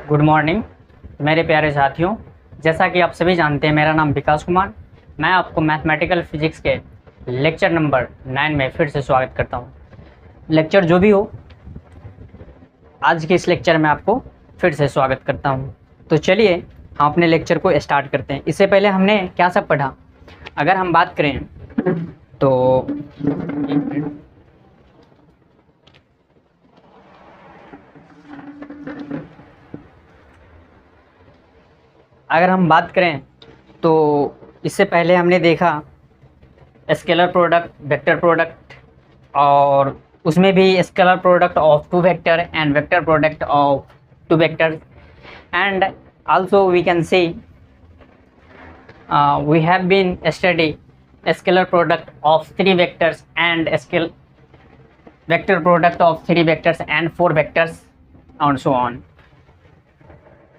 Good morning मेरे प्यारे साथियों। जैसा कि आप सभी जानते हैं, मेरा नाम विकास कुमार। मैं आपको मैथमेटिकल फिजिक्स के लेक्चर नंबर 9 में फिर से स्वागत करता हूं। लेक्चर जो भी हो, आज के इस लेक्चर में आपको फिर से स्वागत करता हूं। तो चलिए हम अपने लेक्चर को स्टार्ट करते हैं। इससे पहले हमने क्या सब पढ़ा, अगर हम बात करें तो इससे पहले हमने देखा स्केलर प्रोडक्ट, वेक्टर प्रोडक्ट, और उसमें भी scalar product of two vector and vector product of two vector, and also we can see we have been study scalar product of 3 vectors and vector product of 3 vectors and 4 vectors and so on.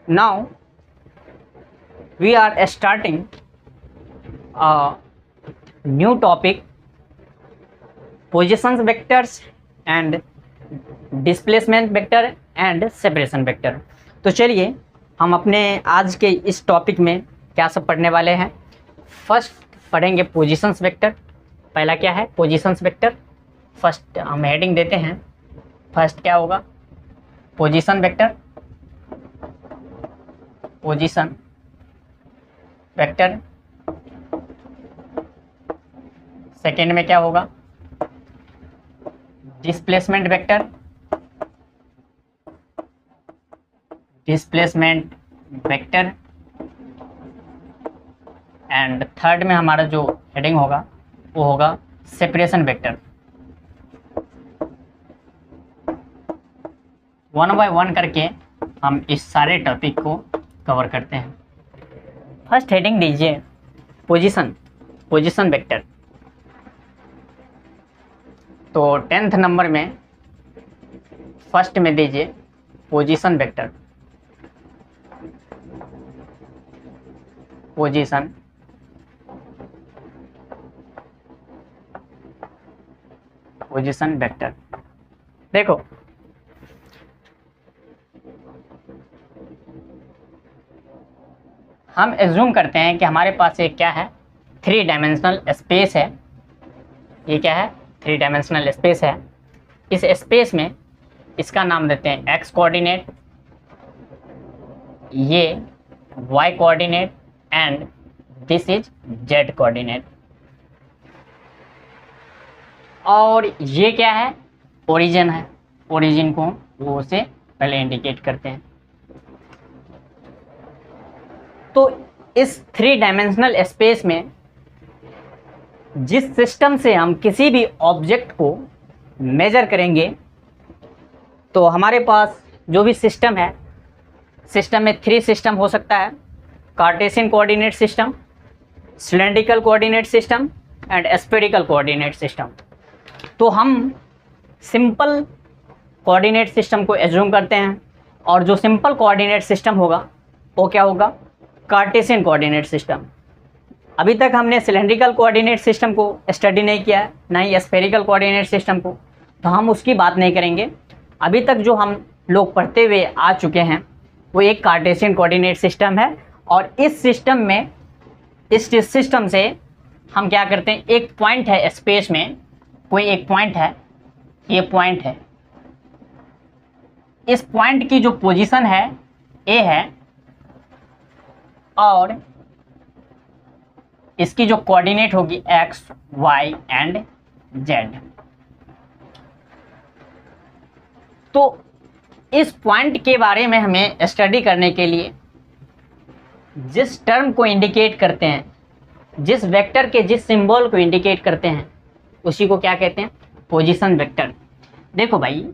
Now we are starting a new topic, positions vectors and displacement vector and separation vector. तो चलिए हम अपने आज के इस topic में क्या सब पढ़ने वाले हैं। फर्स्ट पढ़ेंगे पोजीशंस वेक्टर। पहला क्या है? Positions vector. फर्स्ट हम हेडिंग देते हैं, फर्स्ट क्या होगा? Position vector, position vector. Second में क्या होगा? Displacement vector, displacement vector. And third में हमारा जो हेडिंग होगा वो होगा separation vector. One by one करके हम इस सारे टॉपिक को कवर करते हैं। फर्स्ट हेडिंग दीजिए पोजीशन, पोजीशन वेक्टर। तो 10th नंबर में फर्स्ट में दीजिए position vector, position position vector. देखो हम एज्यूम करते हैं कि हमारे पास एक क्या है, 3 डायमेंशनल स्पेस है। ये क्या है? 3 डायमेंशनल स्पेस है। इस स्पेस में इसका नाम देते हैं एक्स कोऑर्डिनेट, ये Y coordinate and this is Z coordinate. और ये क्या है? ओरिजिन है। ओरिजिन को वो से पहले इंडिकेट करते हैं। तो इस 3 डायमेंशनल स्पेस में जिस सिस्टम से हम किसी भी ऑब्जेक्ट को मेजर करेंगे, तो हमारे पास जो भी सिस्टम है, सिस्टम में 3 सिस्टम हो सकता है: Cartesian coordinate system, cylindrical coordinate system and spherical coordinate system. तो हम सिंपल कोऑर्डिनेट सिस्टम को एज्यूम करते हैं, और जो सिंपल कोऑर्डिनेट सिस्टम होगा वो क्या होगा? Cartesian coordinate system. अभी तक हमने सिलेंड्रिकल कोऑर्डिनेट सिस्टम को स्टडी नहीं किया है, ना ही स्फेरिकल कोऑर्डिनेट सिस्टम को, तो हम उसकी बात नहीं करेंगे। अभी तक जो हम लोग पढ़ते हुए आ चुके हैं वो एक कार्टेशियन कोऑर्डिनेट सिस्टम है। और इस सिस्टम में, इस सिस्टम से हम क्या करते हैं, एक पॉइंट है स्पेस में, कोई एक पॉइंट है, ये पॉइंट है। इस पॉइंट की जो पोजीशन है ए है, और इसकी जो कोऑर्डिनेट होगी एक्स, वाई एंड जेड। तो इस पॉइंट के बारे में हमें स्टडी करने के लिए जिस टर्म को इंडिकेट करते हैं, जिस वेक्टर के जिस सिंबल को इंडिकेट करते हैं, उसी को क्या कहते हैं? Position vector. देखो भाई,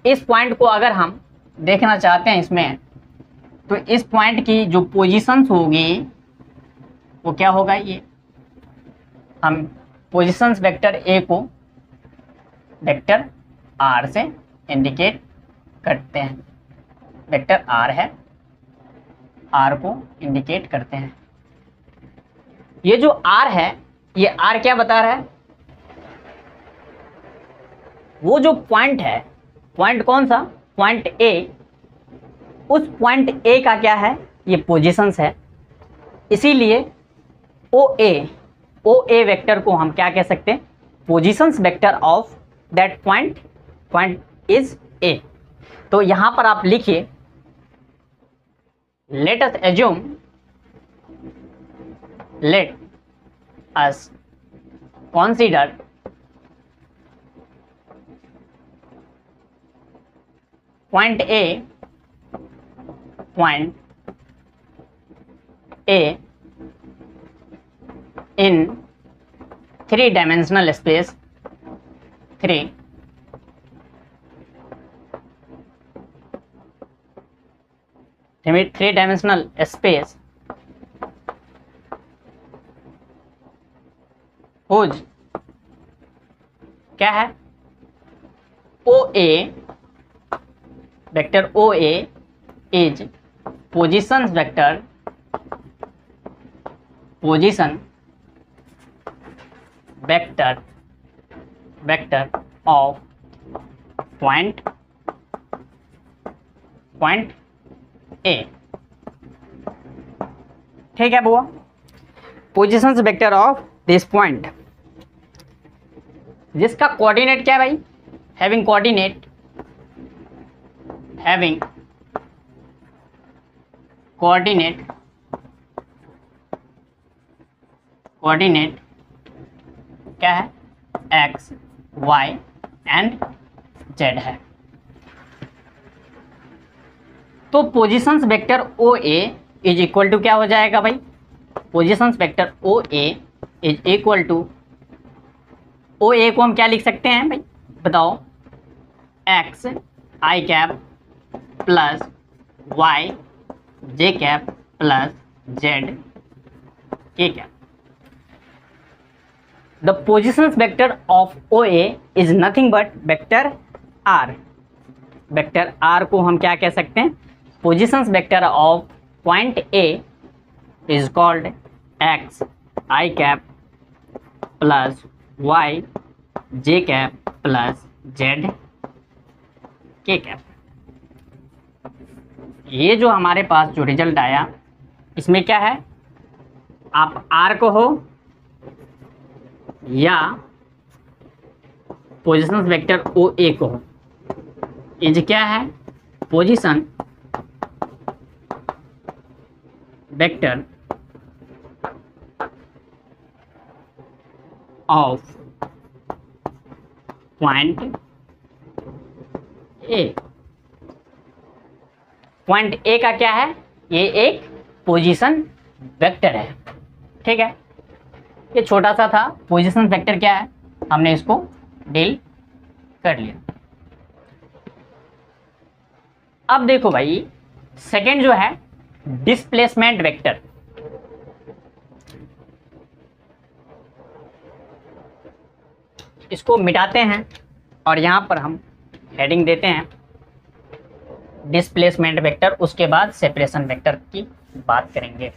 इस पॉइंट को अगर हम देखना चाहते हैं इसमें, तो इस पॉइंट की जो पोजीशंस होगी वो क्या होगा? ये हम पोजीशंस वेक्टर ए को वेक्टर आर से इंडिकेट करते हैं। वेक्टर आर है, आर को इंडिकेट करते हैं। ये जो आर है, ये आर क्या बता रहा है? वो जो पॉइंट है, पॉइंट कौन सा? पॉइंट ए, उस पॉइंट ए का क्या है, ये पोजीशंस है, इसीलिए ओ ए वेक्टर को हम क्या कह सकते हैं, positions vector of that point is ए। तो यहां पर आप लिखिए, let us consider point A in three-dimensional space, three-dimensional space whose क्या है, OA vector OA is position vector of point ए। ठीक है बुआ, positions vector of this point, जिसका कोऑर्डिनेट क्या है भाई, हैविंग कोऑर्डिनेट क्या है, एक्स वाई एंड जेड है। तो positions vector O A is equal to क्या हो जाएगा भाई, positions vector O A is equal to, O A को हम क्या लिख सकते हैं भाई बताओ, X I cap plus Y J cap plus Z K cap. The positions vector of O A is nothing but vector R. Vector R को हम क्या कह सकते हैं, positions vector of point A is called x I cap plus Y J cap plus Z K cap. ये जो हमारे पास जो रिजल्ट आया, इसमें क्या है, आप आर को हो या पोजीशन वेक्टर ओ ए को हो, इज क्या है, position vector of point A. Point A का क्या है, ये एक पोजीशन वेक्टर है। ठीक है, ये छोटा सा था, पोजीशन वेक्टर क्या है, हमने इसको डील कर लिया। अब देखो भाई, सेकंड जो है डिस्प्लेसमेंट वेक्टर। इसको मिटाते हैं और यहां पर हम हेडिंग देते हैं डिस्प्लेसमेंट वेक्टर, उसके बाद सेपरेशन वेक्टर की बात करेंगे।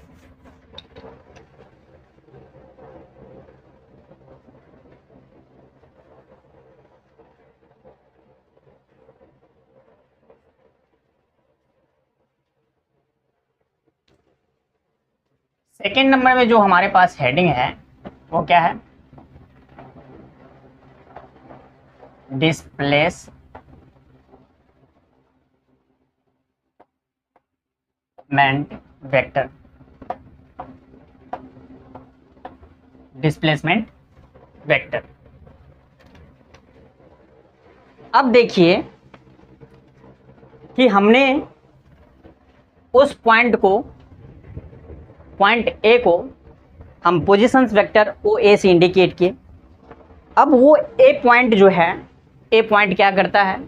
सेकेंड नंबर में जो हमारे पास हेडिंग है वो क्या है, डिस्प्लेसमेंट वेक्टर। डिस्प्लेसमेंट वेक्टर, अब देखिए कि हमने उस पॉइंट को, पॉइंट ए को हम पोजीशंस वेक्टर ओ ए से इंडिकेट किए। अब वो ए पॉइंट जो है, ए पॉइंट क्या करता है,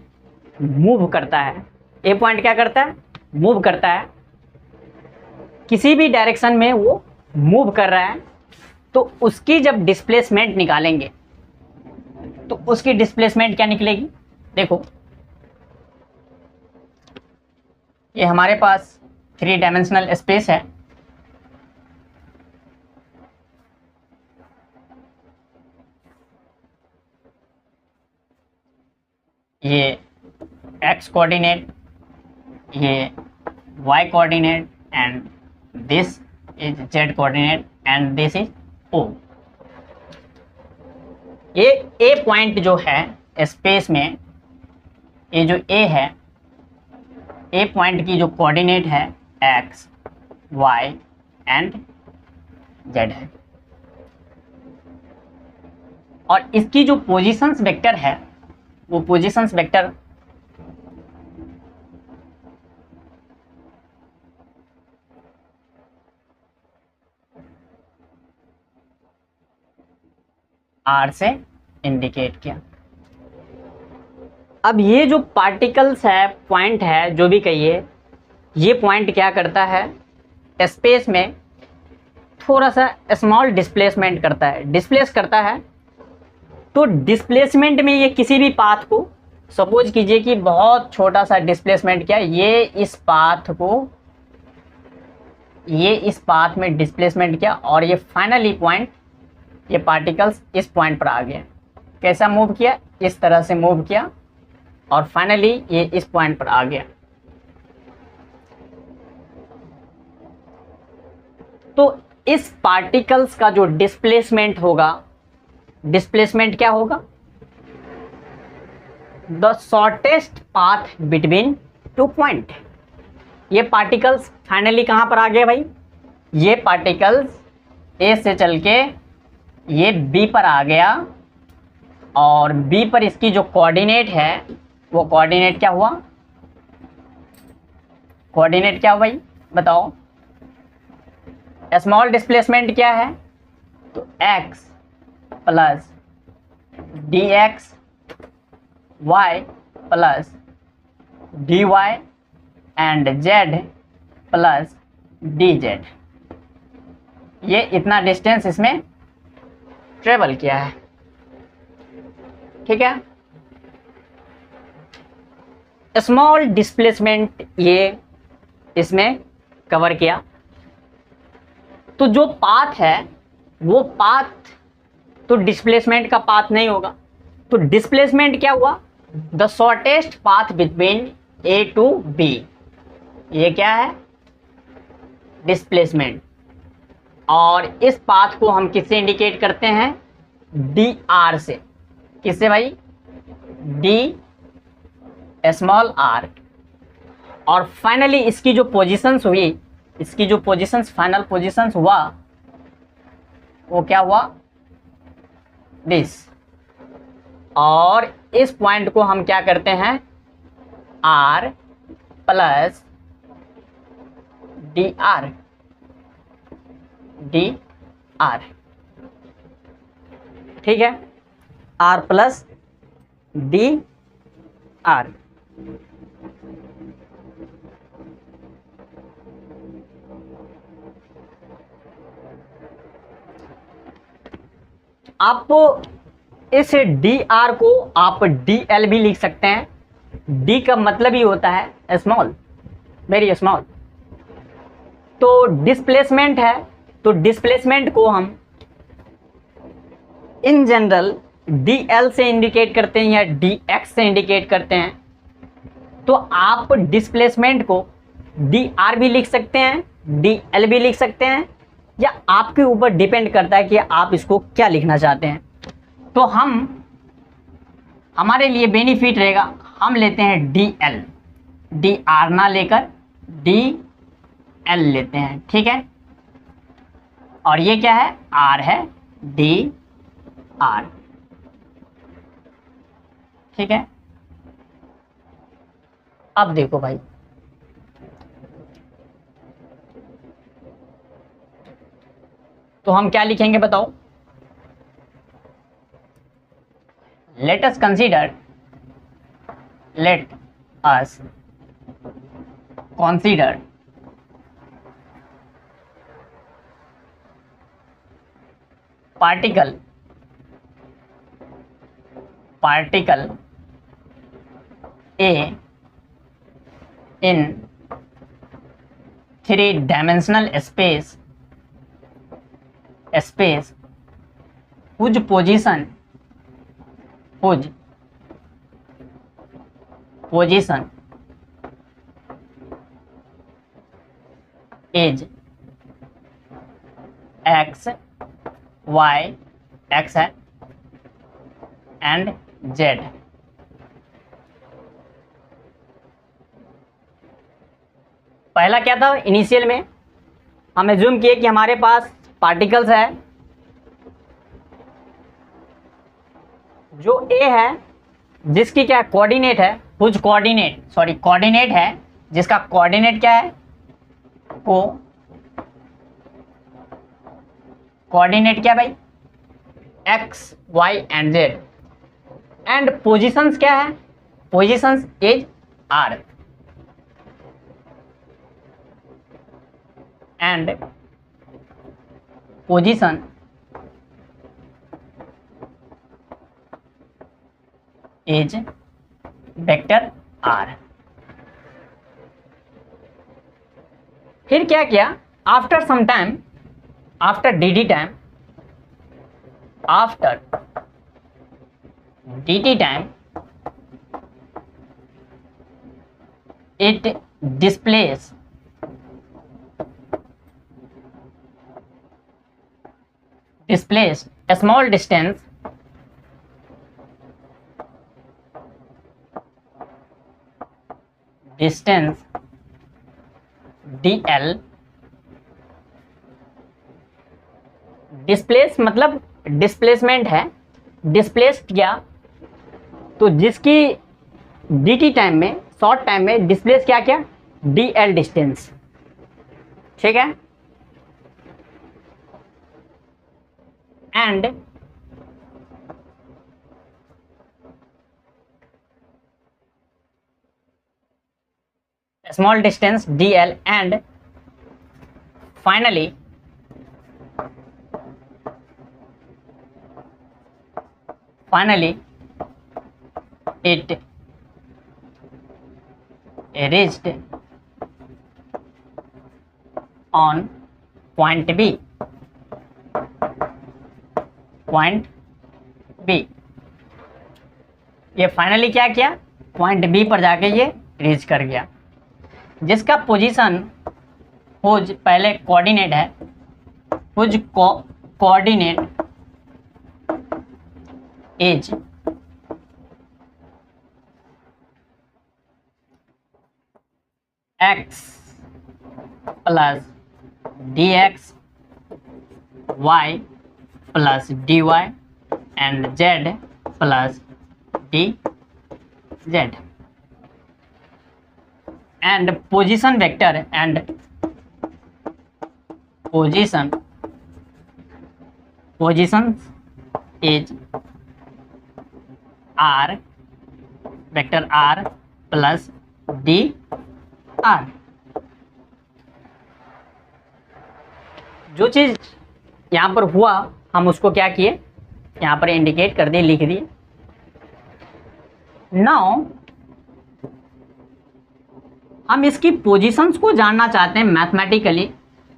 मूव करता है। ए पॉइंट क्या करता है, मूव करता है, किसी भी डायरेक्शन में वो मूव कर रहा है। तो उसकी जब डिस्प्लेसमेंट निकालेंगे तो उसकी डिस्प्लेसमेंट क्या निकलेगी, देखो ये हमारे पास 3 डायमेंशनल स्पेस है, ये एक्स कोऑर्डिनेट, ये y coordinate and this is z coordinate and this is o. ये a पॉइंट जो है स्पेस में, ये जो a है, a पॉइंट की जो कोऑर्डिनेट है x, y एंड z है, और इसकी जो पोजीशंस वेक्टर है वो पोजीशंस वेक्टर R से इंडिकेट किया। अब ये जो पार्टिकल्स है, पॉइंट है, जो भी कहिए, ये पॉइंट क्या करता है, स्पेस में थोड़ा सा स्मॉल डिस्प्लेसमेंट करता है, डिस्प्लेस करता है। तो डिस्प्लेसमेंट में ये किसी भी पाथ को, सपोज कीजिए कि बहुत छोटा सा डिस्प्लेसमेंट किया, ये इस पाथ में डिस्प्लेसमेंट किया, और ये फाइनली पॉइंट, ये पार्टिकल्स इस पॉइंट पर आ गए। कैसा मूव किया, इस तरह से मूव किया, और फाइनली ये इस पॉइंट पर आ गया। तो इस पार्टिकल्स का जो डिस्प्लेसमेंट होगा, डिस्प्लेसमेंट क्या होगा, the shortest path between two point. ये पार्टिकल्स फाइनली कहां पर आ गए भाई, ये पार्टिकल्स ए से चल के ये बी पर आ गया, और बी पर इसकी जो कोऑर्डिनेट है वो कोऑर्डिनेट क्या हुआ, कोऑर्डिनेट क्या हुआ भाई बताओ। स्मॉल डिस्प्लेसमेंट क्या है, तो x plus D X, Y plus D Y and z plus D Z. ये इतना डिस्टेंस इसमें ट्रेवल किया है, ठीक है। स्मॉल डिस्प्लेसमेंट ये इसमें कवर किया। तो जो पाथ है वो पाथ तो डिस्प्लेसमेंट का पाथ नहीं होगा, तो डिस्प्लेसमेंट क्या हुआ, the shortest path between A to B. ये क्या है, डिस्प्लेसमेंट। और इस पाथ को हम किससे इंडिकेट करते हैं, डी आर से। किससे भाई, डी स्मॉल आर। और फाइनली इसकी जो पोजीशंस हुई, इसकी जो पोजीशंस, फाइनल पोजीशंस हुआ, वो क्या हुआ, दिस। और इस पॉइंट को हम क्या करते हैं, R plus D R, D R, ठीक है, आर प्लस डी आर। आप इस डी आर को आप डी एल भी लिख सकते हैं। डी का मतलब ही होता है स्मॉल, वेरी स्मॉल। तो डिस्प्लेसमेंट है, तो डिस्प्लेसमेंट को हम इन जनरल डी एल से इंडिकेट करते हैं या डी एक्स से इंडिकेट करते हैं। तो आप डिस्प्लेसमेंट को डी आर भी लिख सकते हैं, डी एल भी लिख सकते हैं, या आपके ऊपर डिपेंड करता है कि आप इसको क्या लिखना चाहते हैं। तो हमारे लिए बेनिफिट रहेगा, हम लेते हैं डी एल, डी आर ना लेकर डी एल लेते हैं, ठीक है। और ये क्या है, आर है, डी आर, ठीक है। अब देखो भाई, तो हम क्या लिखेंगे बताओ, let us consider particle A in three-dimensional space whose position is X Y X है एंड जेड। पहला क्या था, इनिशियल में हम एज्यूम किए कि हमारे पास पार्टिकल्स है, जो ए है जिसकी क्या कोऑर्डिनेट है, कुछ कोऑर्डिनेट है जिसका कोऑर्डिनेट क्या है, कोऑर्डिनेट क्या भाई, X Y and Z. And positions क्या है, positions is R and position is vector R. फिर क्या किया, after some time, after dt time, after dt time it displays a small distance dl। Displace मतलब displacement है, displaced किया, तो जिसकी dt टाइम में, शॉर्ट टाइम में डिस्प्लेस क्या किया, dl डिस्टेंस, ठीक है। And small distance dl and finally it reached on point B, ये फाइनली क्या किया, पॉइंट बी पर जाके ये रीच कर गया, जिसका पोजीशन हुज पहले कोऑर्डिनेट है, whose coordinate is X plus D X Y plus D Y and Z plus D Z. and position vector and positions is r, vector r plus dr। जो चीज यहाँ पर हुआ हम उसको क्या किए, यहाँ पर इंडिकेट कर दिए, लिख दिए। नाउ हम इसकी पोजीशंस को जानना चाहते हैं मैथमेटिकली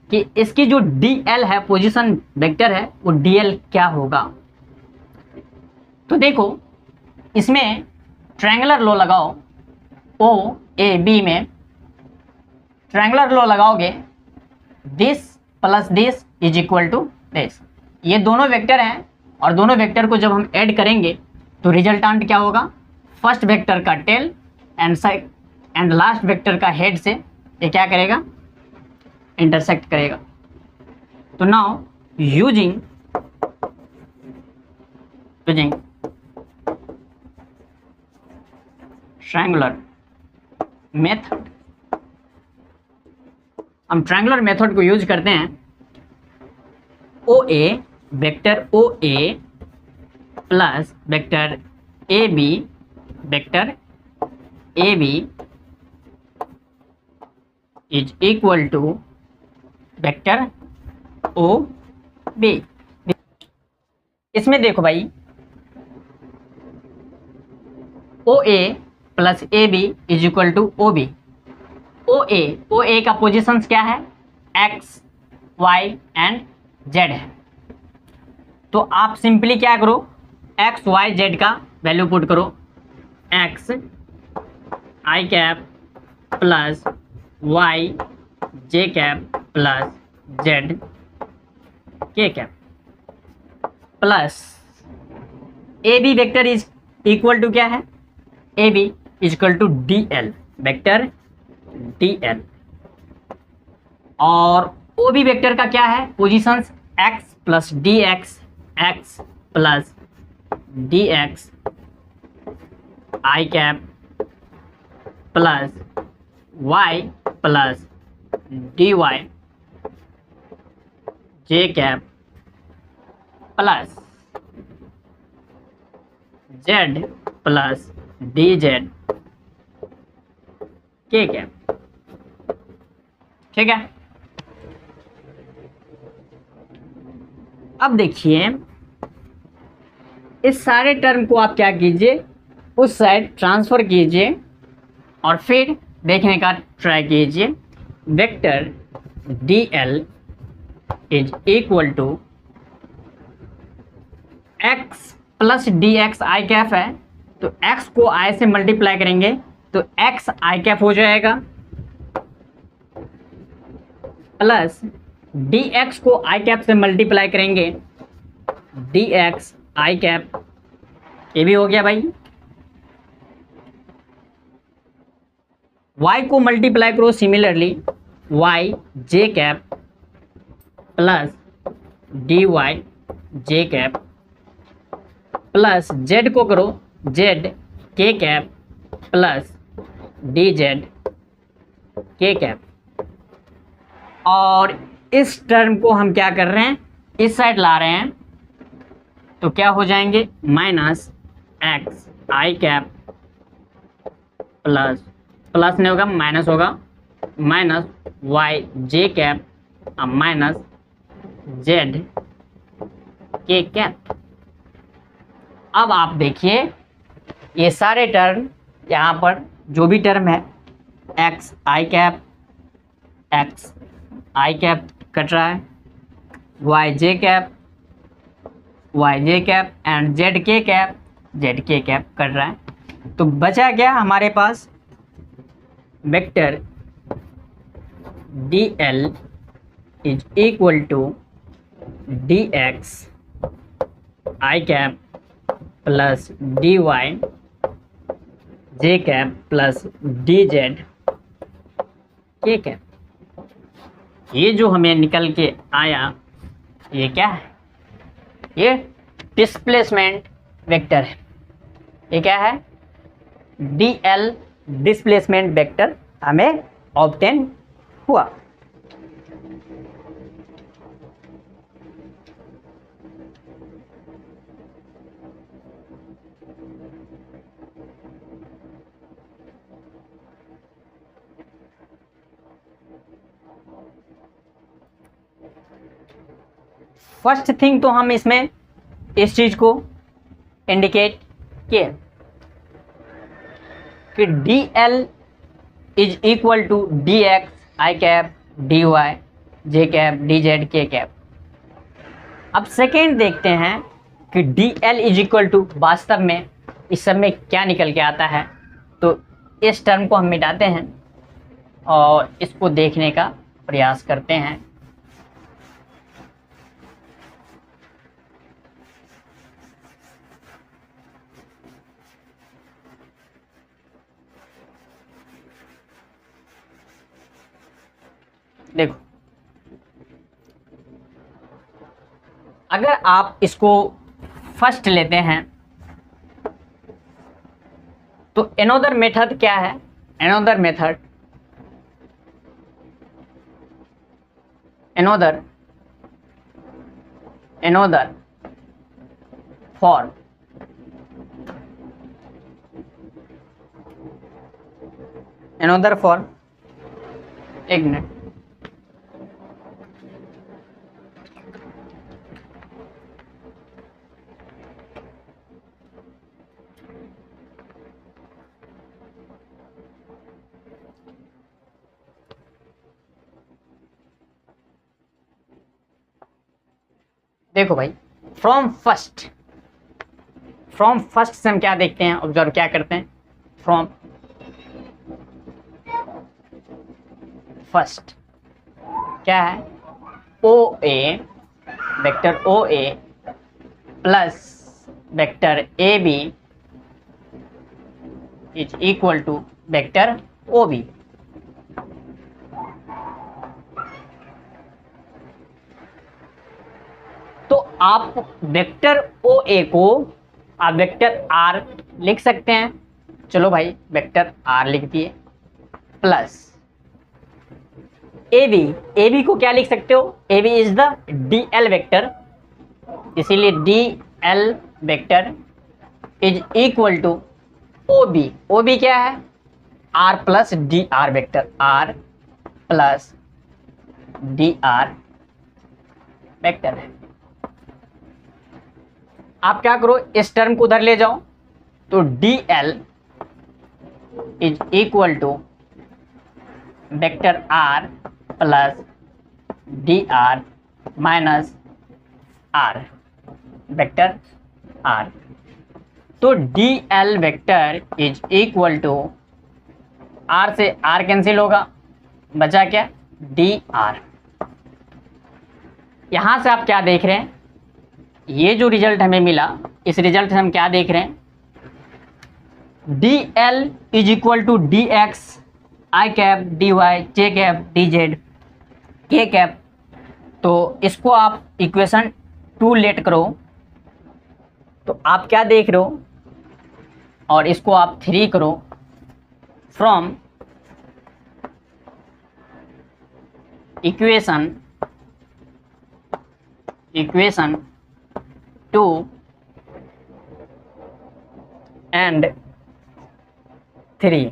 कि इसकी जो dl है, पोजीशन वेक्टर है, वो dl क्या होगा। तो देखो इसमें ट्रायंगुलर लॉ लगाओ, ओ ए बी में ट्रायंगुलर लॉ लगाओगे, this plus this is equal to this. ये दोनों वेक्टर हैं और दोनों वेक्टर को जब हम ऐड करेंगे तो रिजल्टेंट क्या होगा, फर्स्ट वेक्टर का टेल एंड लास्ट वेक्टर का हेड से ये क्या करेगा, इंटरसेक्ट करेगा। तो नाउ यूजिंग ट्रायंगुलर मेथड, हम ट्रायंगुलर मेथड को यूज करते हैं। O A vector O A plus vector A B is equal to vector O B. इसमें देखो भाई O A plus A B is equal to O B. O A का positions क्या है, x Y and Z है। तो आप simply क्या करो, एक्स वाई जेड का वैल्यू पुट करो, X I cap plus Y J cap plus Z K cap plus A B vector is equal to क्या है, A B is equal to D L vector D L, और O B vector का क्या है, positions X plus D X, X plus D X I cap plus Y plus D Y J cap plus Z plus D Z K cap. ठीक है, अब देखिए इस सारे टर्म को आप क्या कीजिए, उस साइड ट्रांसफर कीजिए और फिर देखने का ट्राई कीजिए। Vector D L is equal to X plus D X I cap है, तो x को i से मल्टीप्लाई करेंगे तो x आई कैप हो जाएगा, प्लस dx को आई कैप से मल्टीप्लाई करेंगे dx आई कैप, ये भी हो गया भाई। y को मल्टीप्लाई करो सिमिलरली y जे कैप प्लस dy जे कैप, प्लस z को करो z के cap plus D Z K cap, और इस टर्म को हम क्या कर रहे हैं, इस साइड ला रहे हैं, तो क्या हो जाएंगे minus X I cap plus, plus नहीं होगा माइनस होगा, minus Y J cap minus Z K cap. अब आप देखिए ये सारे टर्म यहाँ पर जो भी टर्म है एक्स आई कैप कट रहा है, Y J cap and Z K cap cut रहा है। तो बचा क्या हमारे पास, vector D L is equal to D X I cap plus D Y J cap plus D Z K cap. ये जो हमें निकल के आया ये क्या है, ये डिस्प्लेसमेंट वेक्टर है। ये क्या है, डी एल डिस्प्लेसमेंट वेक्टर हमें ऑब्टेन हुआ। फर्स्ट थिंग तो हम इसमें इस चीज को इंडिकेट किए कि D L is equal to D X I cap D Y J cap D Z K cap. अब सेकेंड देखते हैं कि D L is equal to वास्तव में इस सब में क्या निकल के आता है। तो इस टर्म को हम मिटाते हैं और इसको देखने का प्रयास करते हैं। देखो, अगर आप इसको फर्स्ट लेते हैं तो एनोदर मेथड क्या है, एनोदर फॉर एक मिनट, देखो भाई, फ्रॉम फर्स्ट से हम क्या देखते हैं, ऑब्जर्व क्या करते हैं, फ्रॉम फर्स्ट क्या है, O A, vector O A plus vector A B is equal to vector O B. तो आप वेक्टर ओ ए को आप वेक्टर आर लिख सकते हैं। चलो भाई वेक्टर आर लिख दिए, प्लस ए बी को क्या लिख सकते हो, A B is the D L vector, इसीलिए D L vector is equal to O B क्या है, R plus D R vector, R plus D R vector है। आप क्या करो, इस टर्म को उधर ले जाओ, तो D L is equal to vector R plus D R minus R vector R. तो D L vector is equal to, R से आर कैंसिल होगा, बचा क्या, डी आर। यहां से आप क्या देख रहे हैं, ये जो रिजल्ट हमें मिला, इस रिजल्ट से हम क्या देख रहे हैं, D L is equal to D X I cap D Y J cap D Z K cap. तो इसको आप इक्वेशन 2 लेट करो, तो आप क्या देख रहे हो, और इसको आप 3 करो, फ्रॉम इक्वेशन 2 एंड 3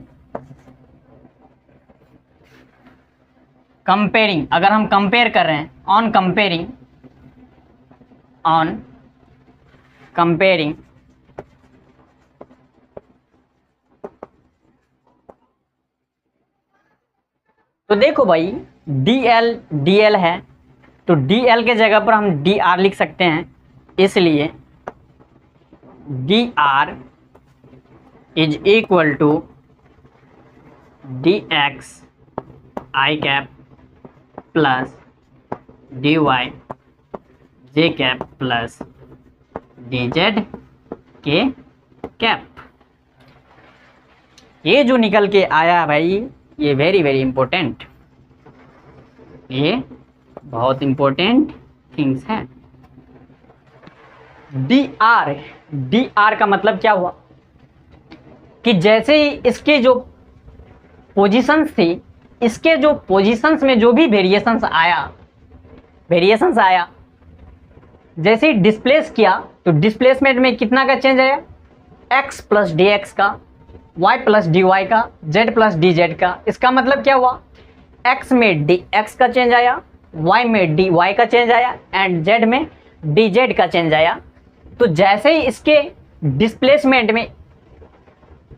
कंपेयरिंग, अगर हम कंपेयर कर रहे हैं, ऑन कंपेयरिंग तो देखो भाई डी एल है, तो डी एल के जगह पर हम डी आर लिख सकते हैं, इसलिए D R is equal to D X I cap plus D Y J cap plus D Z K cap. ये जो निकल के आया भाई, ये वेरी वेरी इंपॉर्टेंट, ये बहुत इंपॉर्टेंट थिंग्स हैं। डी आर का मतलब क्या हुआ कि जैसे ही इसके जो पोजीशंस थी, इसके जो पोजीशंस में जो भी वेरिएशंस आया, जैसे ही डिस्प्लेस किया, तो डिस्प्लेसमेंट में कितना का चेंज आया, x प्लस डी एक्स का, y प्लस डी वाई का, z प्लस डी जेड का। इसका मतलब क्या हुआ, x में डी एक्स का चेंज आया, y में डी वाई का चेंज आया, एंड z में डी जेड का चेंज आया। तो जैसे ही इसके डिस्प्लेसमेंट में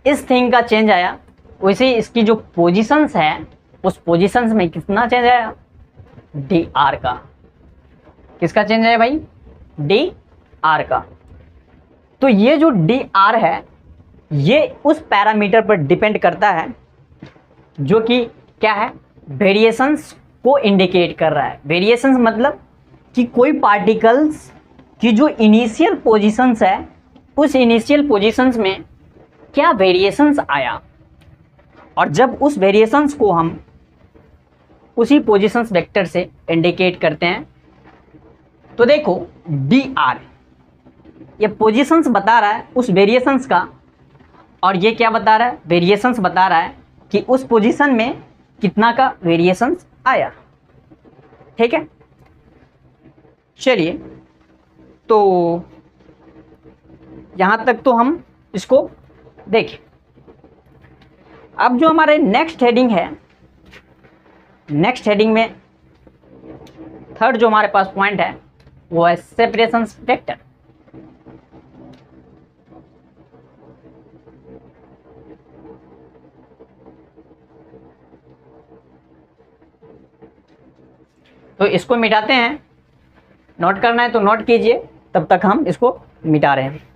इस थिंग का चेंज आया, वैसे ही इसकी जो पोजीशंस है, उस पोजीशंस में कितना चेंज आया, डी आर का। किसका चेंज आया भाई, डी आर का। तो ये जो डी आर है, ये उस पैरामीटर पर डिपेंड करता है जो कि क्या है, वेरिएशंस को इंडिकेट कर रहा है। वेरिएशंस मतलब कि कोई पार्टिकल्स की जो इनिशियल पोजीशंस है, उस इनिशियल पोजीशंस में क्या वेरिएशंस आया, और जब उस वेरिएशंस को हम उसी पोजीशंस वेक्टर से इंडिकेट करते हैं, तो देखो डी आर ये पोजीशंस बता रहा है उस वेरिएशंस का, और ये क्या बता रहा है, वेरिएशंस बता रहा है कि उस पोजीशन में कितना का वेरिएशंस आया। ठीक है, चलिए, तो यहां तक तो हम इसको देखें। अब जो हमारे नेक्स्ट हेडिंग है, नेक्स्ट हेडिंग में थर्ड जो हमारे पास पॉइंट है वो है सेपरेशन वेक्टर। तो इसको मिटाते हैं, नोट करना है तो नोट कीजिए, तब तक हम इसको मिटा रहे हैं।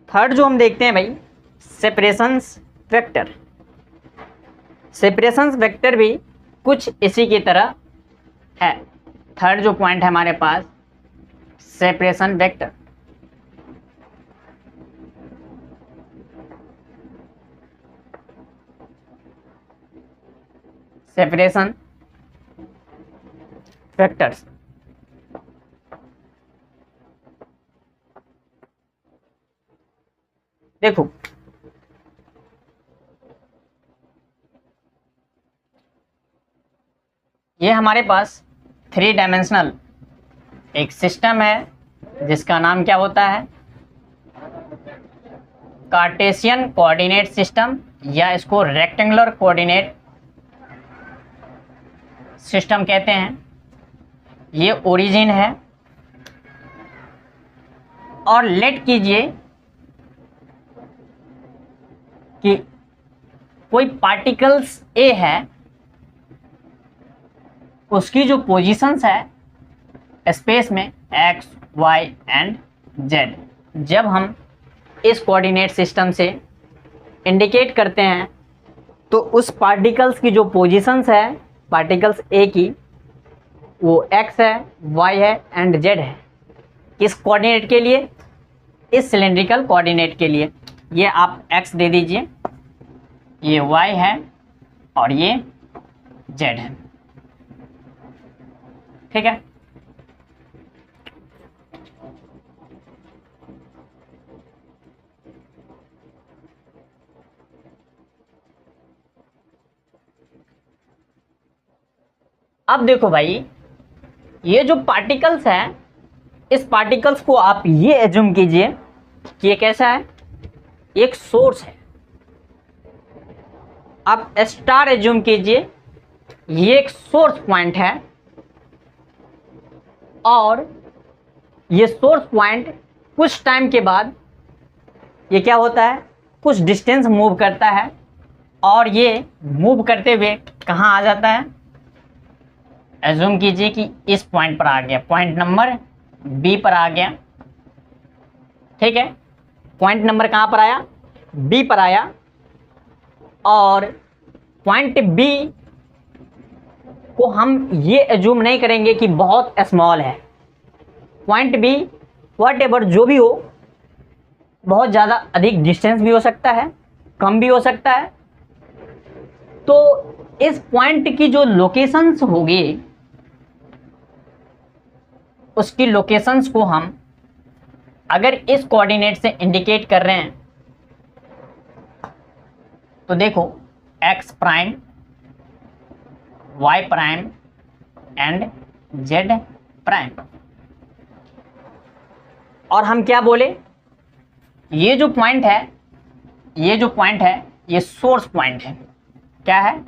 थर्ड जो हम देखते हैं भाई, सेपरेशंस वेक्टर। सेपरेशंस वेक्टर भी कुछ इसी की तरह है। थर्ड जो पॉइंट है हमारे पास, सेपरेशन वेक्टर। Separation vectors. देखो ये हमारे पास 3 डायमेंशनल एक सिस्टम है जिसका नाम क्या होता है, कार्टेशियन कोऑर्डिनेट सिस्टम, या इसको रेक्टेंगुलर कोऑर्डिनेट सिस्टम कहते हैं। ये ओरिजिन है, और लेट कीजिए कि कोई पार्टिकल्स ए है, उसकी जो पोजीशंस है स्पेस में x, y एंड z, जब हम इस कोऑर्डिनेट सिस्टम से इंडिकेट करते हैं तो उस पार्टिकल्स की जो पोजीशंस है पार्टिकल्स ए की, वो x है, y है एंड z है। किस कोऑर्डिनेट के लिए? इस सिलेंड्रिकल कोऑर्डिनेट के लिए। ये आप x दे दीजिए, ये y है और ये z है। ठीक है। अब देखो भाई, ये जो पार्टिकल्स है, इस पार्टिकल्स को आप ये एज्यूम कीजिए कि ये कैसा है, एक सोर्स है। आप स्टार एज्यूम कीजिए, ये एक सोर्स पॉइंट है, और ये सोर्स पॉइंट कुछ टाइम के बाद ये क्या होता है, कुछ डिस्टेंस मूव करता है, और ये मूव करते हुए कहाँ आ जाता है, एज्यूम कीजिए कि इस पॉइंट पर आ गया, पॉइंट नंबर बी पर आ गया। ठीक है, पॉइंट नंबर कहाँ पर आया, बी पर आया, और पॉइंट बी को हम ये एज्यूम नहीं करेंगे कि बहुत स्मॉल है। पॉइंट बी वट एवर जो भी हो, बहुत ज़्यादा अधिक डिस्टेंस भी हो सकता है, कम भी हो सकता है। तो इस पॉइंट की जो लोकेशंस होगी, उसकी लोकेशंस को हम अगर इस कोऑर्डिनेट से इंडिकेट कर रहे हैं तो देखो x prime, y prime and z prime. और हम क्या बोले, ये जो पॉइंट है, ये जो पॉइंट है, ये सोर्स पॉइंट है। क्या है,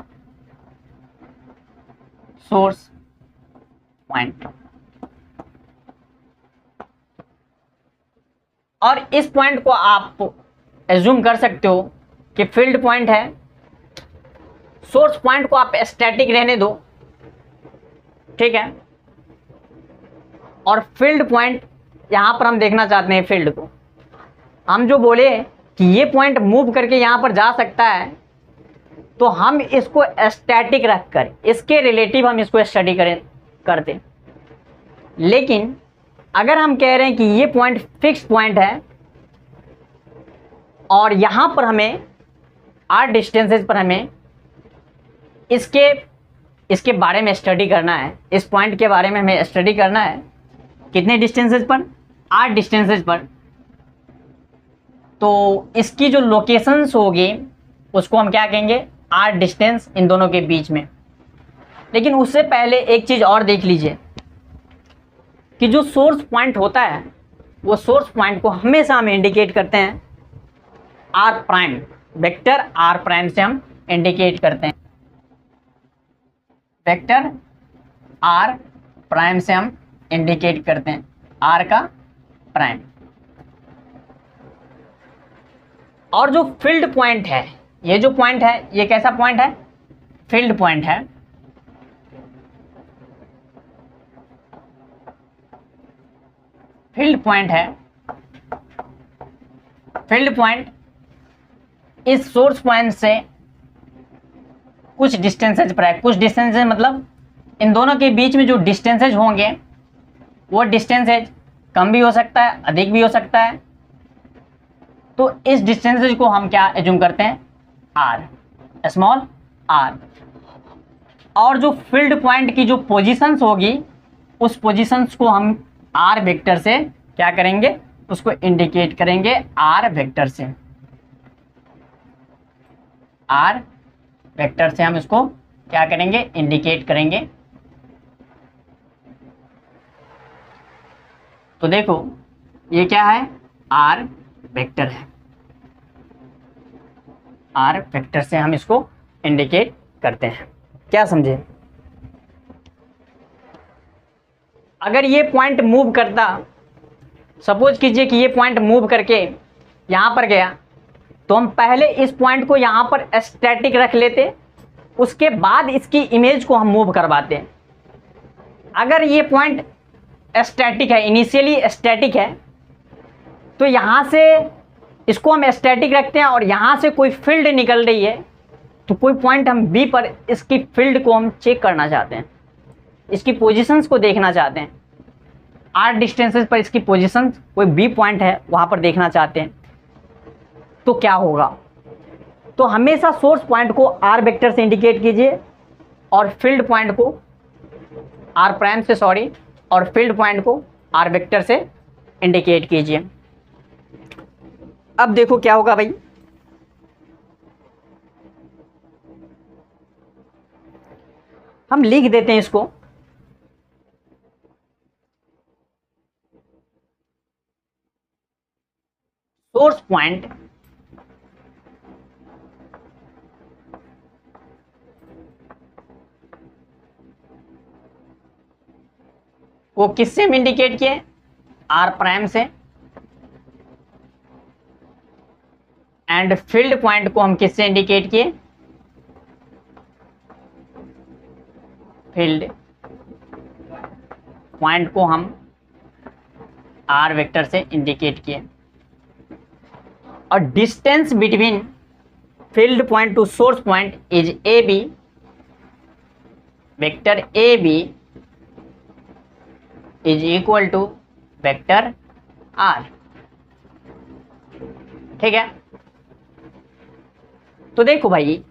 सोर्स पॉइंट। और इस पॉइंट को आप एज्यूम कर सकते हो कि फील्ड पॉइंट है। सोर्स पॉइंट को आप स्टैटिक रहने दो, ठीक है, और फील्ड पॉइंट यहां पर हम देखना चाहते हैं। फील्ड को हम जो बोले कि ये पॉइंट मूव करके यहां पर जा सकता है, तो हम इसको स्टैटिक रखकर इसके रिलेटिव हम इसको स्टडी करते। लेकिन अगर हम कह रहे हैं कि ये पॉइंट फिक्स पॉइंट है और यहां पर हमें आर डिस्टेंसेज पर हमें इसके बारे में स्टडी करना है, इस पॉइंट के बारे में हमें स्टडी करना है। कितने डिस्टेंसेज पर, आर डिस्टेंसेज पर। तो इसकी जो लोकेशंस होगी उसको हम क्या कहेंगे, आर डिस्टेंस इन दोनों के बीच में। लेकिन उससे पहले एक चीज़ और देख लीजिए कि जो सोर्स पॉइंट होता है, वो सोर्स पॉइंट को हमेशा हम इंडिकेट करते हैं R prime, vector R prime से हम इंडिकेट करते हैं। वेक्टर आर प्राइम से हम इंडिकेट करते हैं, आर का प्राइम। और जो फील्ड पॉइंट है, ये जो पॉइंट है, ये कैसा पॉइंट है, फील्ड पॉइंट है। फील्ड पॉइंट है, फील्ड पॉइंट इस सोर्स पॉइंट से कुछ डिस्टेंसेज पर है। कुछ डिस्टेंसेज मतलब इन दोनों के बीच में जो डिस्टेंसेज होंगे वो डिस्टेंसेज कम भी हो सकता है, अधिक भी हो सकता है। तो इस डिस्टेंसेज को हम क्या एज्यूम करते हैं, आर, स्मॉल आर। और जो फील्ड पॉइंट की जो पोजीशंस होगी उस पोजीशंस को हम आर वेक्टर से क्या करेंगे, उसको इंडिकेट करेंगे आर वेक्टर से। आर वेक्टर से हम इसको क्या करेंगे, इंडिकेट करेंगे। तो देखो ये क्या है, आर वेक्टर है। आर वेक्टर से हम इसको इंडिकेट करते हैं। क्या समझे? अगर ये पॉइंट मूव करता, सपोज कीजिए कि ये पॉइंट मूव करके यहां पर गया, तो हम पहले इस पॉइंट को यहां पर स्टैटिक रख लेते, उसके बाद इसकी इमेज को हम मूव करवाते। अगर ये पॉइंट स्टैटिक है, इनिशियली स्टैटिक है, तो यहां से इसको हम स्टैटिक रखते हैं और यहां से कोई फील्ड निकल रही है, तो कोई पॉइंट हम बी पर इसकी फील्ड को हम चेक करना चाहते हैं, इसकी पोजीशंस को देखना चाहते हैं। आर डिस्टेंसेस पर इसकी पोजीशंस, कोई बी पॉइंट है वहां पर देखना चाहते हैं, तो क्या होगा? तो हमेशा सोर्स पॉइंट को आर वेक्टर से इंडिकेट कीजिए और फील्ड पॉइंट को आर प्राइम से, सॉरी, और फील्ड पॉइंट को आर वेक्टर से इंडिकेट कीजिए। अब देखो क्या होगा भाई, हम लिख देते हैं इसको। सोर्स पॉइंट को किससे हम इंडिकेट किए, आर प्राइम से, एंड फील्ड पॉइंट को हम किससे इंडिकेट किए, फील्ड पॉइंट को हम आर वेक्टर से इंडिकेट किए। और distance between field point to source point is A B, vector A B is equal to vector R. ठीक है, तो देखो भाई,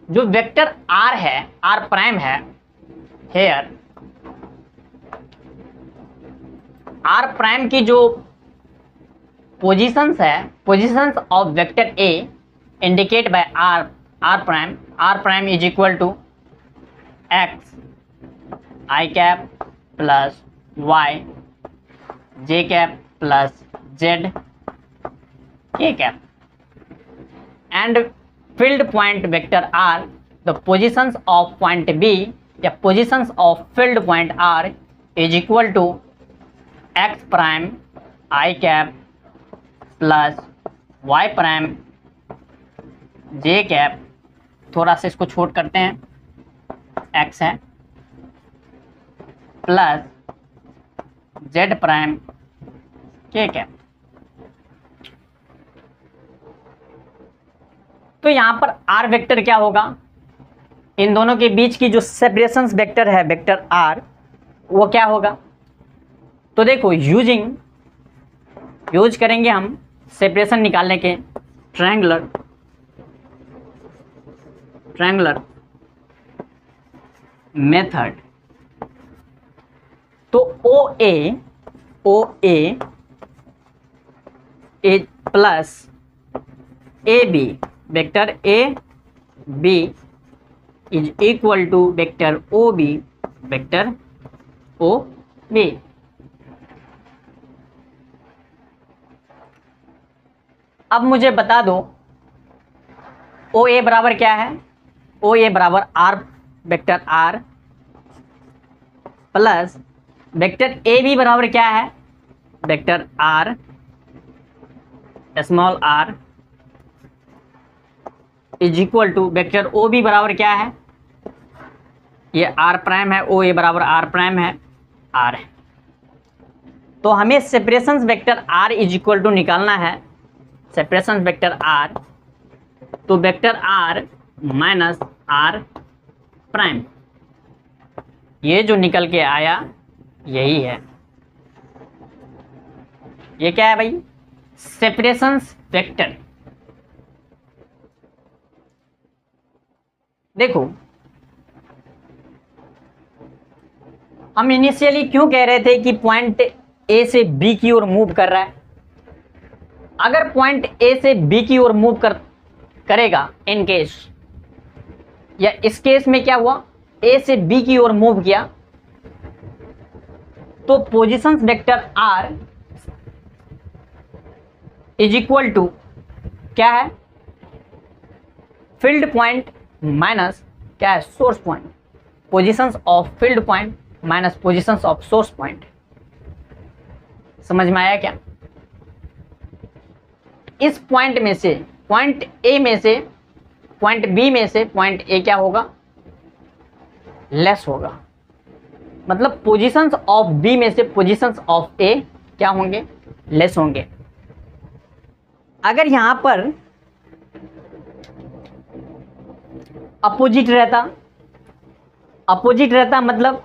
जो वेक्टर आर है, आर प्राइम है, हेयर आर प्राइम की जो पोजीशंस है, positions of vector A indicate by R, R prime is equal to X I cap plus Y J cap plus Z K cap, and field point vector R, the positions of point B या positions of field point R is equal to X prime I cap plus Y prime J cap, थोड़ा सा इसको छोट करते हैं, X है, plus Z prime K cap. तो यहां पर आर वेक्टर क्या होगा, इन दोनों के बीच की जो सेपरेशन वेक्टर है, वेक्टर आर, वो क्या होगा? तो देखो, यूज करेंगे हम सेपरेशन निकालने के ट्रायंगुलर मेथड। तो O A plus A B, vector A B is equal to vector O B, vector O B. अब मुझे बता दो ओ ए बराबर क्या है, ओ ए बराबर R, vector R, plus vector A B बराबर क्या है, vector R small R, is equal to vector O B बराबर क्या है, ये आर प्राइम है, ओ ए बराबर आर प्राइम है, आर है। तो हमें separation vector r is equal to निकालना है, सेपरेशन वेक्टर r, तो vector r minus r prime, ये जो निकल के आया यही है। ये क्या है भाई? Separation vector. देखो हम इनिशियली क्यों कह रहे थे कि पॉइंट ए से बी की ओर मूव कर रहा है। अगर पॉइंट ए से बी की ओर मूव करेगा इन केस, या इस केस में क्या हुआ, ए से बी की ओर मूव किया, तो positions vector R is equal to क्या है? फील्ड पॉइंट माइनस क्या है? Source point. Positions of field point minus positions of source point. समझ में आया क्या? इस पॉइंट में से, पॉइंट ए में से पॉइंट बी में से पॉइंट ए क्या होगा? लेस होगा। मतलब पोजीशंस ऑफ बी में से पोजीशंस ऑफ ए क्या होंगे? लेस होंगे। अगर यहां पर अपोजिट रहता मतलब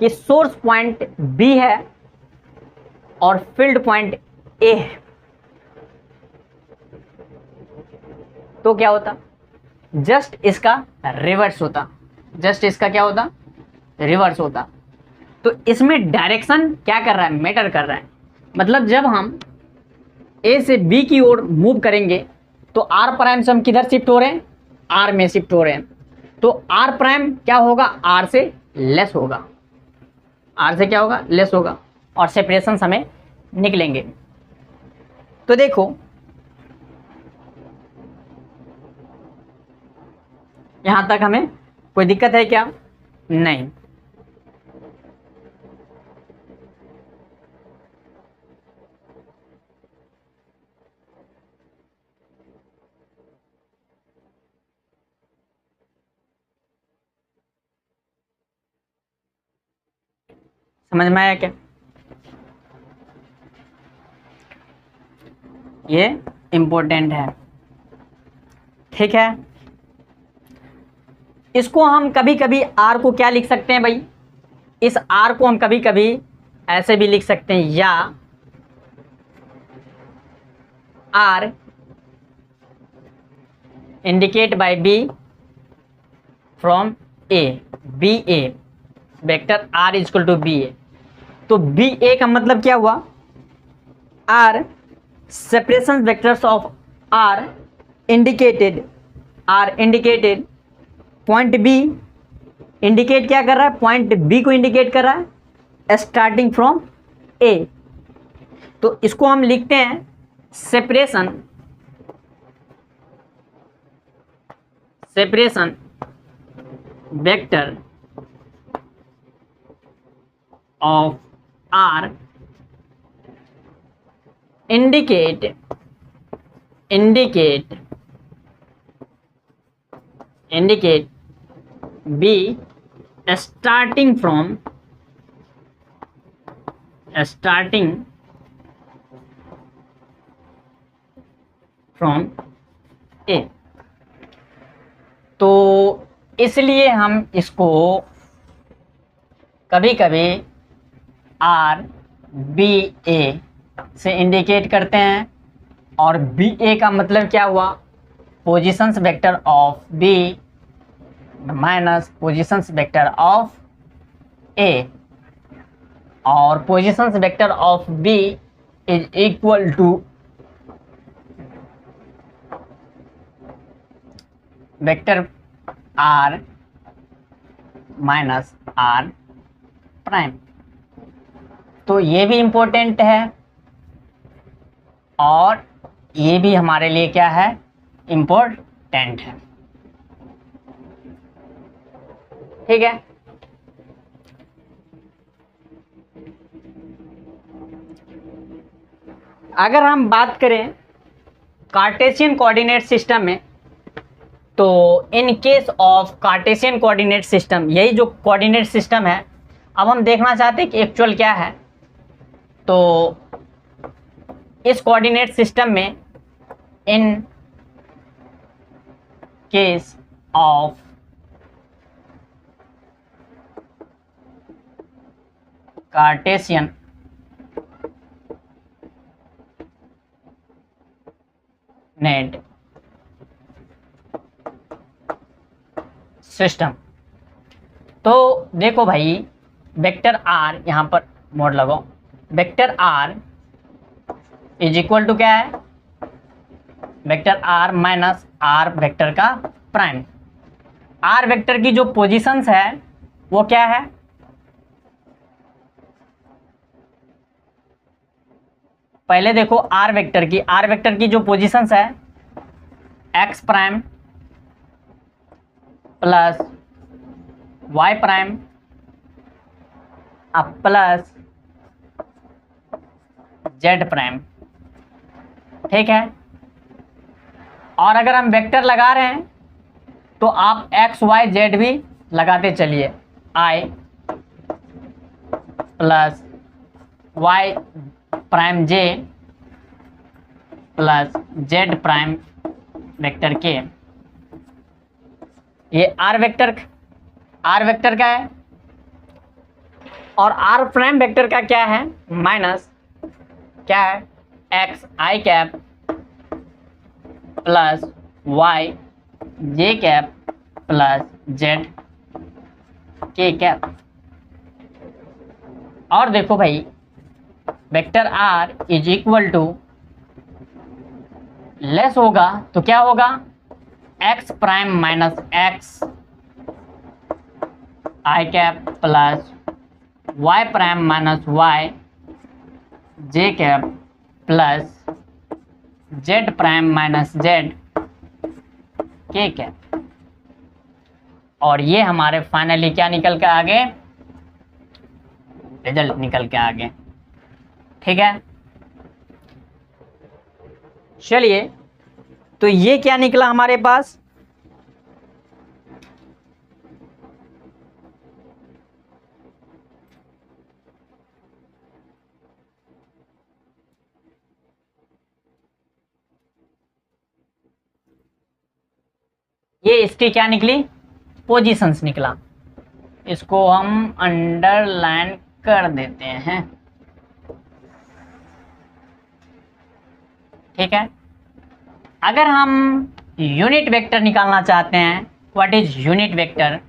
कि सोर्स पॉइंट बी है और फील्ड पॉइंट ए है, तो क्या होता? जस्ट इसका रिवर्स होता। जस्ट इसका क्या होता? रिवर्स होता। तो इसमें डायरेक्शन क्या कर रहा है? मैटर कर रहा है। मतलब जब हम ए से बी की ओर मूव करेंगे तो आर प्राइम से हम किधर शिफ्ट हो रहे हैं? आर में शिफ्ट हो रहे हैं। तो आर प्राइम क्या होगा? आर से लेस होगा। आर से क्या होगा? लेस होगा। और सेपरेशन हमें निकलेंगे। तो देखो यहां तक हमें कोई दिक्कत है क्या? नहीं। समझ में आया क्या? ये इंपॉर्टेंट है, ठीक है। इसको हम कभी कभी आर को क्या लिख सकते हैं भाई? इस आर को हम कभी कभी ऐसे भी लिख सकते हैं, या R indicate by B from A, B A, vector R is equal to B A. तो बी ए का मतलब क्या हुआ? R separation vectors of R indicated point B. Indicate क्या कर रहा है? पॉइंट बी को इंडिकेट कर रहा है स्टार्टिंग फ्रॉम ए। तो इसको हम लिखते हैं separation vector of R indicate B starting from A। तो इसलिए हम इसको कभी कभी आर बी ए से इंडिकेट करते हैं। और बी ए का मतलब क्या हुआ? Positions vector of B minus positions vector of A, और positions vector of B is equal to vector R minus R prime. तो ये भी इंपॉर्टेंट है और ये भी हमारे लिए क्या है? इंपॉर्टेंट है, ठीक है। अगर हम बात करें कार्टेशियन कोऑर्डिनेट सिस्टम में, तो इन case of Cartesian coordinate system, यही जो कोऑर्डिनेट सिस्टम है, अब हम देखना चाहते हैं कि एक्चुअल क्या है। तो इस कोऑर्डिनेट सिस्टम में in case of Cartesian net system, तो देखो भाई वेक्टर आर, यहाँ पर मोड लगाओ, vector R is equal to क्या है, vector R minus R vector का प्राइम। आर वेक्टर की जो पोजीशंस है वो क्या है, पहले देखो आर वेक्टर की जो पोजीशंस है X prime plus Y prime अब प्लस जेड प्राइम, ठीक है। और अगर हम वेक्टर लगा रहे हैं तो आप एक्स वाई जेड भी लगाते चलिए, आई प्लस वाई प्राइम जे प्लस जेड प्राइम वेक्टर के। ये आर वेक्टर का है और आर प्राइम वेक्टर का क्या है, माइनस क्या है, X I cap plus Y J cap plus Z K cap. और देखो भाई vector R is equal to less होगा तो क्या होगा, X prime minus X I cap plus Y prime minus Y J cap plus Z prime minus Z K cap. और ये हमारे फाइनली क्या निकल के आगे, रिजल्ट निकल के आगे, ठीक है। चलिए तो ये क्या निकला हमारे पास, ये इसकी क्या निकली, पोजीशंस निकला। इसको हम अंडरलाइन कर देते हैं, ठीक है। अगर हम यूनिट वेक्टर निकालना चाहते हैं, what is unit vector,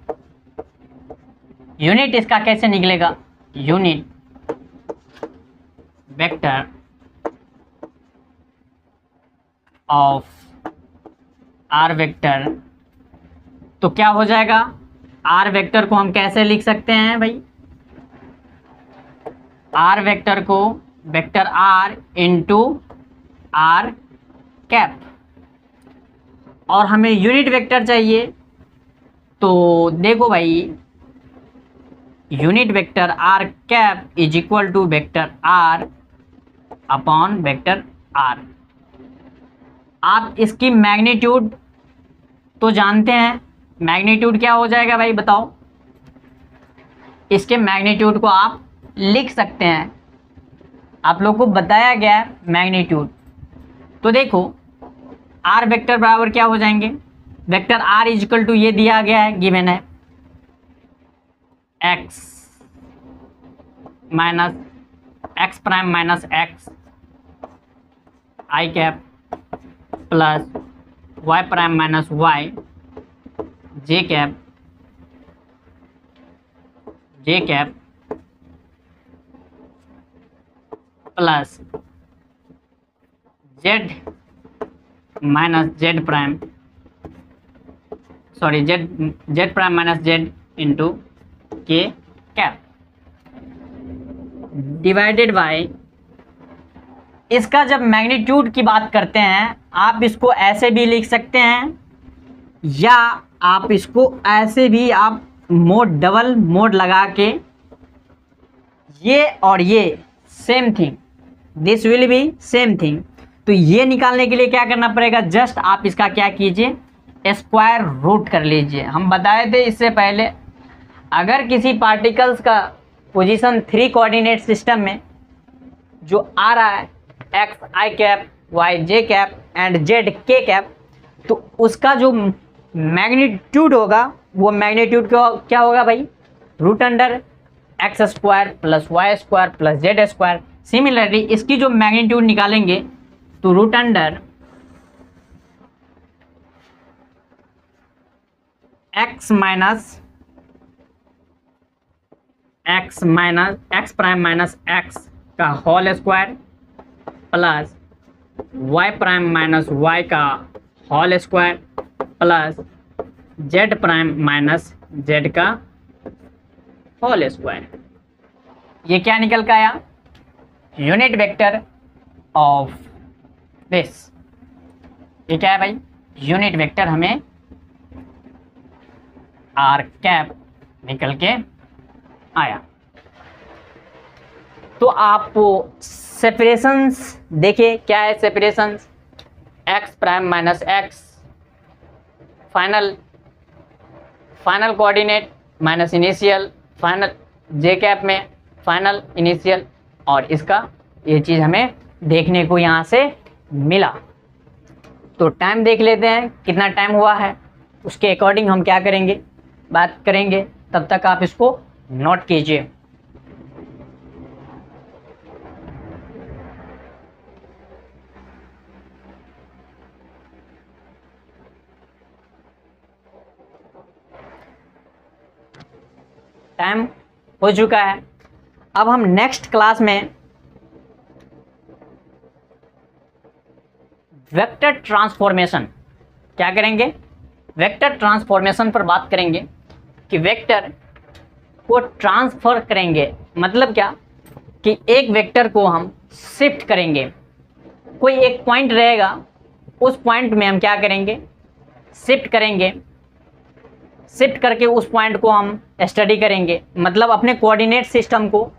unit इसका कैसे निकलेगा, unit vector of R vector, तो क्या हो जाएगा, आर वेक्टर को हम कैसे लिख सकते हैं भाई, आर वेक्टर को vector R into R cap, और हमें यूनिट वेक्टर चाहिए। तो देखो भाई unit vector R cap is equal to vector R upon vector R. आप इसकी मैग्नीट्यूड तो जानते हैं, मैग्नीट्यूड क्या हो जाएगा भाई बताओ, इसके मैग्नीट्यूड को आप लिख सकते हैं, आप लोग को बताया गया है मैग्नीट्यूड। तो देखो आर वेक्टर बराबर क्या हो जाएंगे, वेक्टर आर इजिकल टू ये दिया गया है, गिवन है X minus X prime minus X I cap plus Y prime minus Y J cap plus Z minus Z prime, sorry Z prime minus Z into K cap divided by, इसका जब magnitude की बात करते हैं आप इसको ऐसे भी लिख सकते हैं या आप इसको ऐसे भी आप मोड डबल मोड लगा के, ये और ये same thing, this will be same thing. तो ये निकालने के लिए क्या करना पड़ेगा, जस्ट आप इसका क्या कीजिए, स्क्वायर रूट कर लीजिए। हम बताए थे इससे पहले, अगर किसी पार्टिकल्स का पोजीशन 3 कोऑर्डिनेट सिस्टम में जो आ रहा है X I cap, Y J cap and Z K cap, तो उसका जो मैग्नीट्यूड होगा वो मैग्नीट्यूड क्या होगा भाई, root under X square plus Y square plus Z square. Similarly इसकी जो मैग्नीट्यूड निकालेंगे तो root under X prime minus X का whole square plus Y prime minus Y का whole square plus Z prime minus Z का whole square. ये क्या निकल के आया, यूनिट वेक्टर ऑफ दिस। ये क्या है भाई, यूनिट वेक्टर हमें आर कैप निकल के आया। तो आप सेपरेशंस देखिए क्या है, separations X prime minus X final coordinate minus initial final J cap में फाइनल इनिशियल, और इसका ये चीज़ हमें देखने को यहाँ से मिला। तो टाइम देख लेते हैं कितना टाइम हुआ है, उसके अकॉर्डिंग हम क्या करेंगे, बात करेंगे। तब तक आप इसको नोट कीजिए। टाइम हो चुका है। अब हम नेक्स्ट क्लास में वेक्टर ट्रांसफॉर्मेशन क्या करेंगे, वेक्टर ट्रांसफॉर्मेशन पर बात करेंगे कि वेक्टर को ट्रांसफर करेंगे। मतलब क्या कि एक वेक्टर को हम शिफ्ट करेंगे, कोई एक पॉइंट रहेगा, उस पॉइंट में हम क्या करेंगे, शिफ्ट करेंगे, शिफ्ट करके उस पॉइंट को हम स्टडी करेंगे। मतलब अपने कोऑर्डिनेट सिस्टम को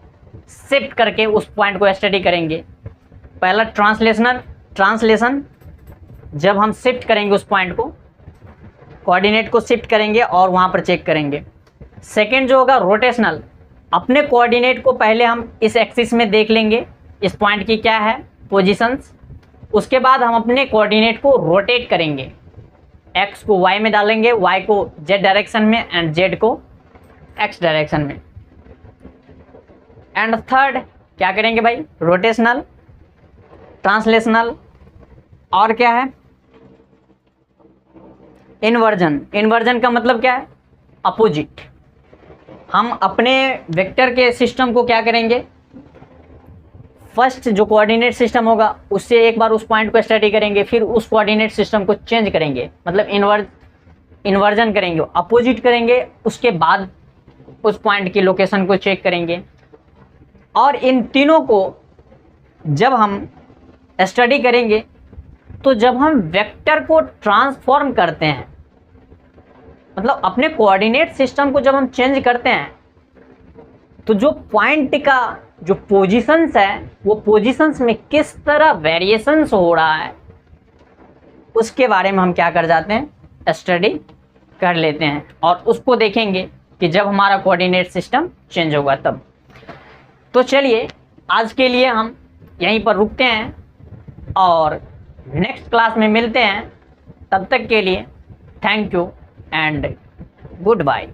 शिफ्ट करके उस पॉइंट को स्टडी करेंगे। पहला ट्रांसलेशन, जब हम शिफ्ट करेंगे उस पॉइंट को, कोऑर्डिनेट को शिफ्ट करेंगे और वहाँ पर चेक करेंगे। सेकेंड जो होगा रोटेशनल, अपने कोऑर्डिनेट को पहले हम इस एक्सिस में देख लेंगे, इस पॉइंट की क्या है पोजीशंस, उसके बाद हम अपने कोऑर्डिनेट को रोटेट करेंगे, एक्स को वाई में डालेंगे, वाई को जेड डायरेक्शन में एंड जेड को एक्स डायरेक्शन में। एंड थर्ड क्या करेंगे भाई, रोटेशनल, ट्रांसलेशनल, और क्या है इन्वर्जन। इन्वर्जन का मतलब क्या है, अपोजिट। हम अपने वेक्टर के सिस्टम को क्या करेंगे, फर्स्ट जो कोऑर्डिनेट सिस्टम होगा उससे एक बार उस पॉइंट को स्टडी करेंगे, फिर उस कोऑर्डिनेट सिस्टम को चेंज करेंगे, मतलब इन्वर्जन करेंगे, अपोजिट करेंगे, उसके बाद उस पॉइंट की लोकेशन को चेक करेंगे। और इन तीनों को जब हम स्टडी करेंगे तो जब हम वेक्टर को ट्रांसफॉर्म करते हैं, मतलब अपने कोऑर्डिनेट सिस्टम को जब हम चेंज करते हैं, तो जो पॉइंट का जो पोजीशंस है वो पोजीशंस में किस तरह वेरिएशंस हो रहा है उसके बारे में हम क्या कर जाते हैं, स्टडी कर लेते हैं, और उसको देखेंगे कि जब हमारा कोऑर्डिनेट सिस्टम चेंज होगा तब। तो चलिए आज के लिए हम यहीं पर रुकते हैं और नेक्स्ट क्लास में मिलते हैं। तब तक के लिए thank you and good bye.